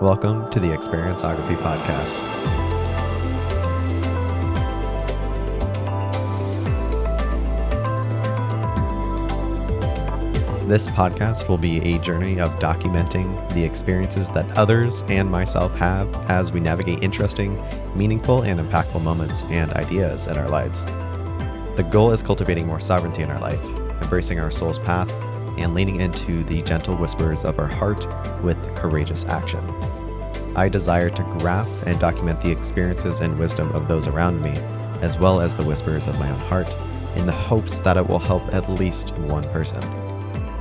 Welcome to the Experience-ography Podcast. This podcast will be a journey of documenting the experiences that others and myself have as we navigate interesting, meaningful, and impactful moments and ideas in our lives. The goal is cultivating more sovereignty in our life, embracing our soul's path, and leaning into the gentle whispers of our heart with courageous action. I desire to graph and document the experiences and wisdom of those around me, as well as the whispers of my own heart, in the hopes that it will help at least one person.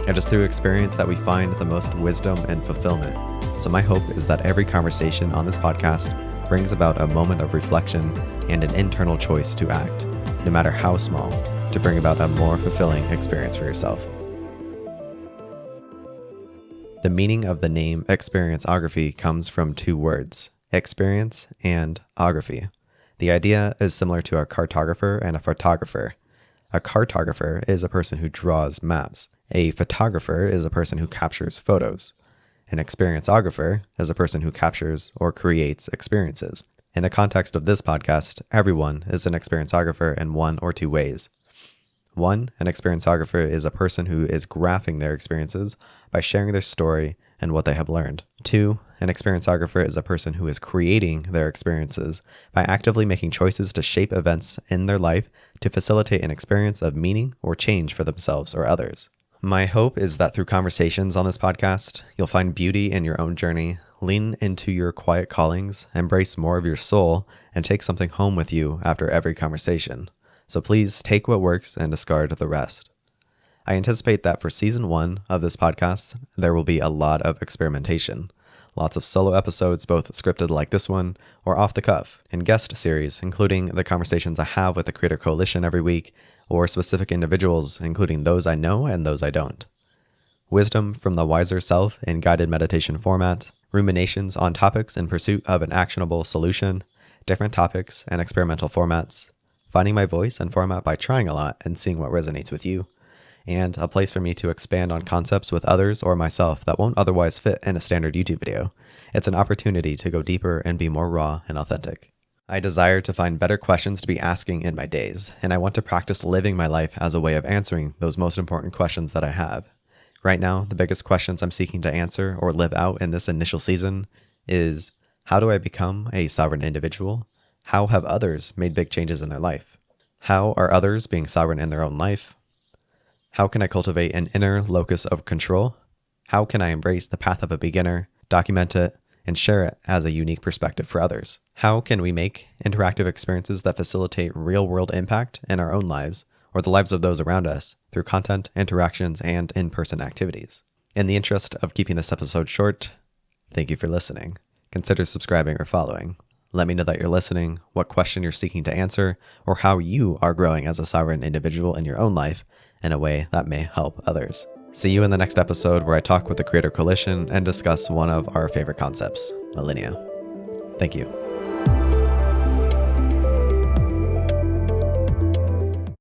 It is through experience that we find the most wisdom and fulfillment. So my hope is that every conversation on this podcast brings about a moment of reflection and an internal choice to act, no matter how small, to bring about a more fulfilling experience for yourself. The meaning of the name Experience-ography comes from two words, experience and ography. The idea is similar to a cartographer and a photographer. A cartographer is a person who draws maps. A photographer is a person who captures photos. An experience-ographer is a person who captures or creates experiences. In the context of this podcast, everyone is an experience-ographer in one or two ways. One, an experience-ographer is a person who is graphing their experiences by sharing their story and what they have learned. Two, an experience-ographer is a person who is creating their experiences by actively making choices to shape events in their life to facilitate an experience of meaning or change for themselves or others. My hope is that through conversations on this podcast, you'll find beauty in your own journey, lean into your quiet callings, embrace more of your soul, and take something home with you after every conversation. So please take what works and discard the rest. I anticipate that for season 1 of this podcast, there will be a lot of experimentation. Lots of solo episodes, both scripted like this one or off the cuff, and guest series, including the conversations I have with the Creator Coalition every week, or specific individuals, including those I know and those I don't. Wisdom from the wiser self in guided meditation format, ruminations on topics in pursuit of an actionable solution, different topics and experimental formats, finding my voice and format by trying a lot and seeing what resonates with you, and a place for me to expand on concepts with others or myself that won't otherwise fit in a standard YouTube video. It's an opportunity to go deeper and be more raw and authentic. I desire to find better questions to be asking in my days, and I want to practice living my life as a way of answering those most important questions that I have. Right now, the biggest questions I'm seeking to answer or live out in this initial season is, how do I become a sovereign individual? How have others made big changes in their life? How are others being sovereign in their own life? How can I cultivate an inner locus of control? How can I embrace the path of a beginner, document it, and share it as a unique perspective for others? How can we make interactive experiences that facilitate real-world impact in our own lives or the lives of those around us through content, interactions, and in-person activities? In the interest of keeping this episode short, thank you for listening. Consider subscribing or following. Let me know that you're listening, what question you're seeking to answer, or how you are growing as a sovereign individual in your own life in a way that may help others. See you in the next episode where I talk with the Creator Coalition and discuss one of our favorite concepts, millennia. Thank you.